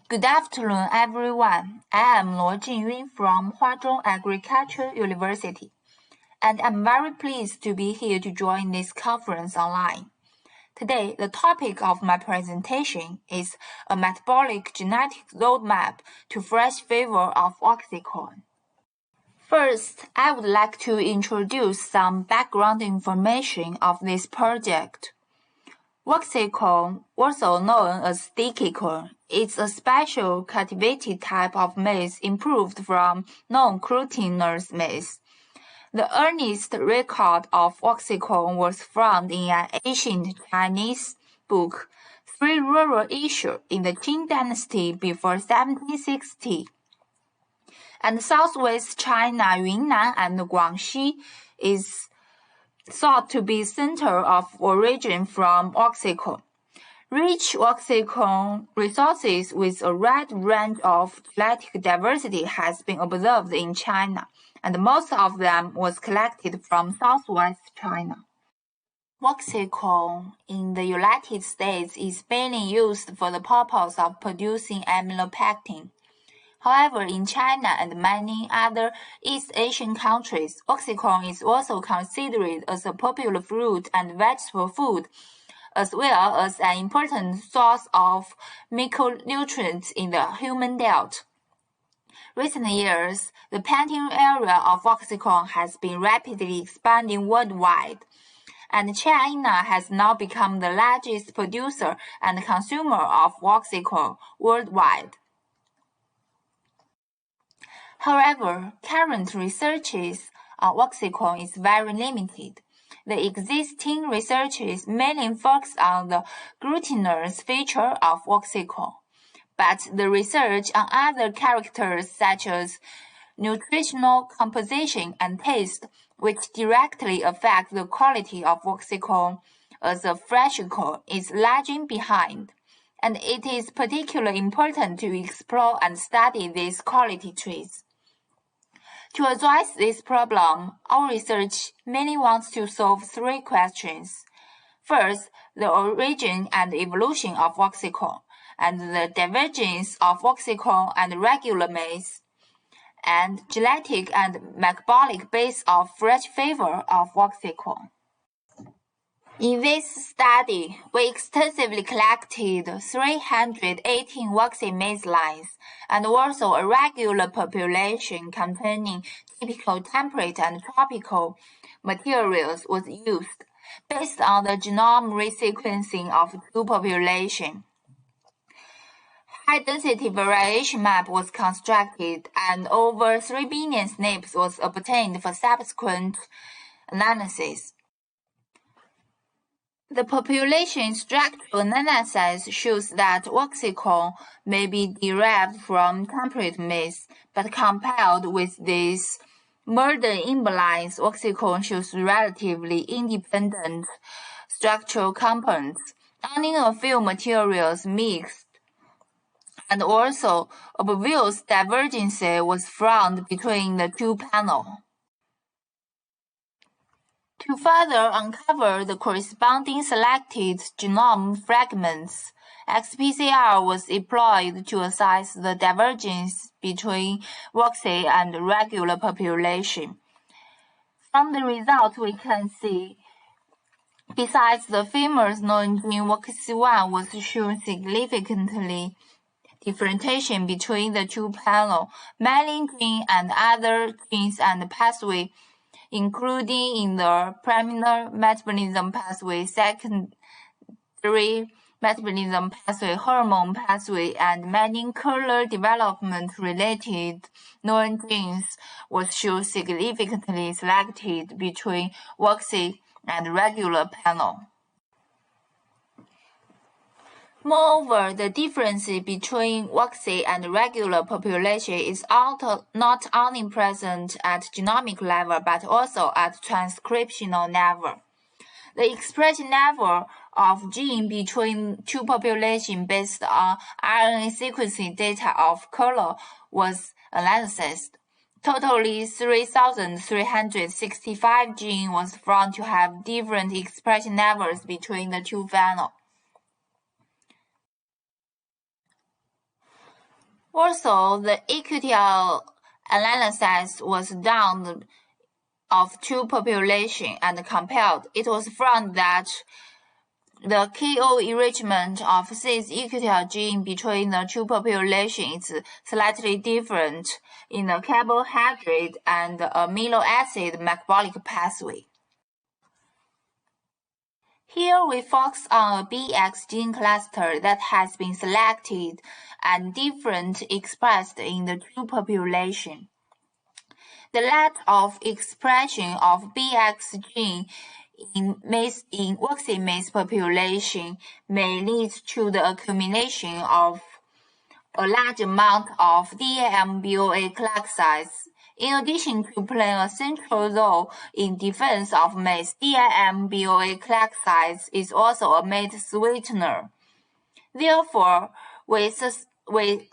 Good afternoon, everyone. I am Jingyun Luo from Huazhong Agricultura University, and I'm very pleased to be here to join this conference online. Today, the topic of my presentation is a metabolic genetic roadmap to fresh flavor of Waxy corn. First, I would like to introduce some background information of this project. Waxy corn, also known as sticky corn, is a special cultivated type of maize improved from non-glutinous maize. The earliest record of Waxy corn was found in an ancient Chinese book, Three Rural Issues in the Qing Dynasty before 1760. And southwest China, Yunnan and Guangxi is thought to be center of origin from Waxy corn. Rich Waxy corn resources with a wide range of genetic diversity has been observed in China, and most of them was collected from southwest China. Waxy corn in the United States is mainly used for the purpose of producing amylopectin. However, in China and many other East Asian countries, Waxy corn is also considered as a popular fruit and vegetable food, as well as an important source of micronutrients in the human diet. Recent years, the planting area of Waxy corn has been rapidly expanding worldwide, and China has now become the largest producer and consumer of Waxy corn worldwide. However, current researches on Waxy corn is very limited. The existing researches mainly focus on the glutinous feature of Waxy corn, but the research on other characters such as nutritional composition and taste, which directly affect the quality of Waxy corn as a fresh corn, is lagging behind, and it is particularly important to explore and study these quality traits. To address this problem, our research mainly wants to solve three questions. First, the origin and evolution of Waxy corn, and the divergence of Waxy corn and regular maize, and genetic and metabolic base of fresh flavor of Waxy corn. In this study, we extensively collected 318 Waxy maize lines, and also a regular population containing typical temperate and tropical materials was used, based on the genome resequencing of two populations. High-density variation map was constructed, and over 3 billion SNPs was obtained for subsequent analysis. The population structural analysis shows that Waxy corn may be derived from temperate maize, but compared with these modern imbalance, Waxy corn shows relatively independent structural components. Only a few materials mixed, and also obvious divergence was found between the two panels. To further uncover the corresponding selected genome fragments, XPCR was employed to assess the divergence between Waxy and regular population. From the result, we can see, besides the famous known gene Waxy1 was shown significantly differentiation between the two panels, mailing gene and other genes and pathway, including in the primary metabolism pathway, secondary metabolism pathway, hormone pathway, and many color development-related known genes was shown significantly selected between Waxy and regular panel. Moreover, the difference between Waxy and regular population is not only present at genomic level but also at transcriptional level. The expression level of gene between two populations based on RNA sequencing data of color was analyzed. Totally 3,365 genes was found to have different expression levels between the two panels. Also, the mQTL analysis was done of two populations and compared. It was found that the KO enrichment of cis mQTL gene between the two populations is slightly different in the carbohydrate and amino acid metabolic pathway. Here we focus on a BX gene cluster that has been selected and different expressed in the two populations. The lack of expression of BX gene in Waxy maize population may lead to the accumulation of a large amount of DAM-BOA glycosides. In addition to playing a central role in defense of maize, DAM-BOA glycosides is also a maize sweetener. Therefore, we speculate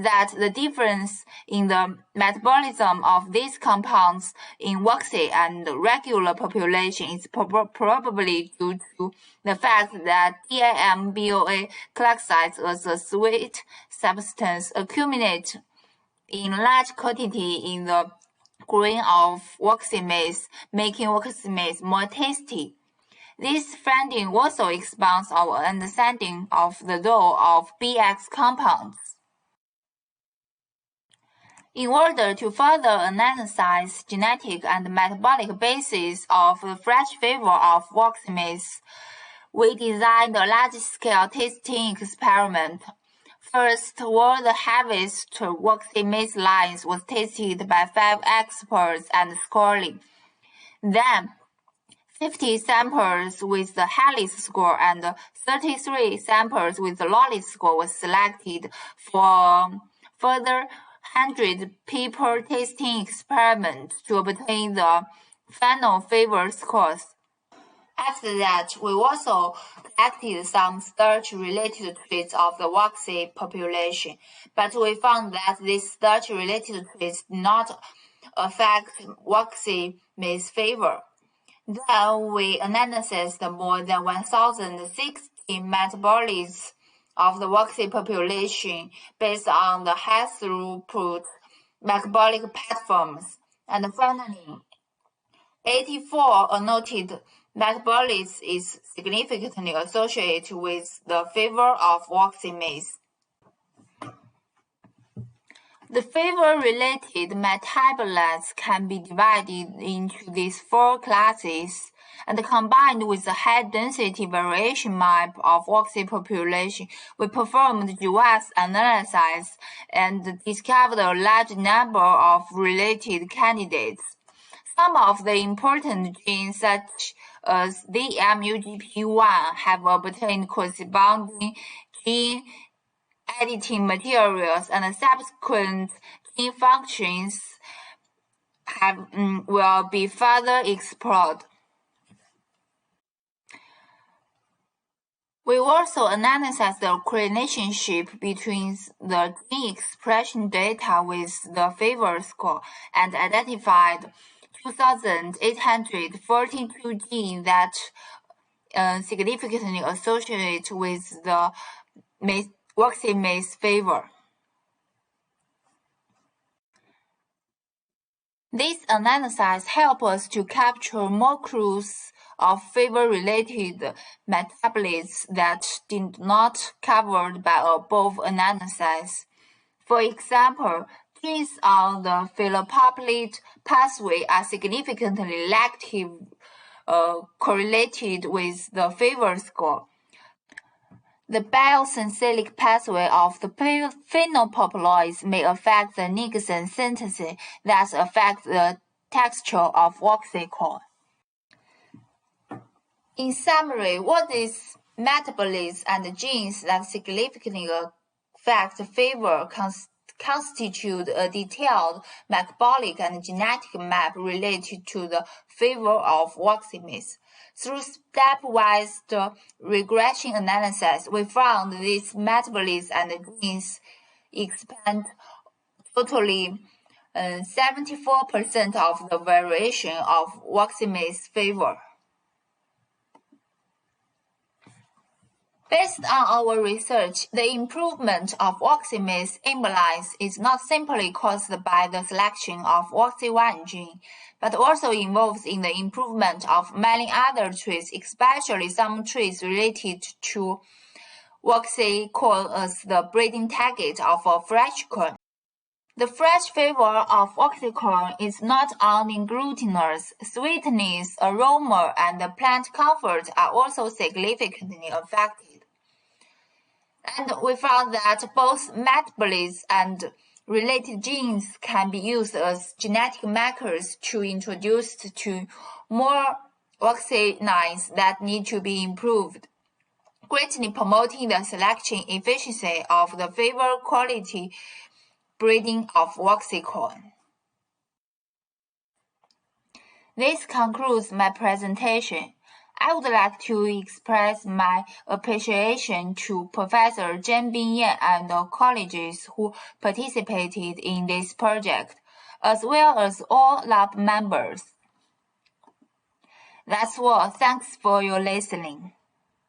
that the difference in the metabolism of these compounds in Waxy and regular population is probably due to the fact that DAM-BOA glycosides as a sweet substance accumulate in large quantity in the grain of Waxy maize, making Waxy maize more tasty. This finding also expands our understanding of the role of BX compounds. In order to further analyze genetic and metabolic basis of the fresh flavor of Waxy maize, we designed a large-scale testing experiment. First, all the harvest Waxy maize lines was tested by 5 experts and scoring. Then, 50 samples with the highest score and 33 samples with the lowest score was selected for further 100 people testing experiment to obtain the final flavor scores. After that, we also collected some starch-related traits of the Waxy population, but we found that these starch-related traits did not affect Waxy maize flavor. Then we analyzed more than 1,060 metabolites of the Waxy population based on the high-throughput metabolic platforms, and finally, 84 noted metabolites is significantly associated with the flavor of Waxy maize. The flavor-related metabolites can be divided into these 4 classes, and combined with the high-density variation map of Waxy population, we performed GWAS analysis and discovered a large number of related candidates. Some of the important genes, such as the MUGP1, have obtained corresponding gene editing materials, and subsequent gene functions will be further explored. We also analyzed the relationship between the gene expression data with the flavor score and identified 2,842 genes that significantly associate with the Waxy maize flavor. This analysis helps us to capture more clues of flavor-related metabolites that did not covered by above analysis. For example, genes on the phyllopeptide pathway are significantly active correlated with the flavor score. The biosynthetic pathway of the phenolpoploids may affect the nicotine synthesis, thus affect the texture of Waxy corn. In summary, what is metabolites and genes that significantly affect flavor constitute a detailed metabolic and genetic map related to the flavor of Waxy maize. Through stepwise regression analysis, we found these metabolites and genes expand totally 74% of the variation of Waxy maize flavor. Based on our research, the improvement of Waxy maize imbalance is not simply caused by the selection of Waxy1 gene, but also involves in the improvement of many other traits, especially some traits related to Waxy corn as the breeding target of a fresh corn. The fresh flavor of Waxy corn is not only glutinous, sweetness, aroma, and plant comfort are also significantly affected. And we found that both metabolites and related genes can be used as genetic markers to introduce to more Waxy lines that need to be improved, greatly promoting the selection efficiency of the flavor quality breeding of Waxy corn. This concludes my presentation. I would like to express my appreciation to Professor Zhen Bingyan and the colleagues who participated in this project, as well as all lab members. That's all. Thanks for your listening.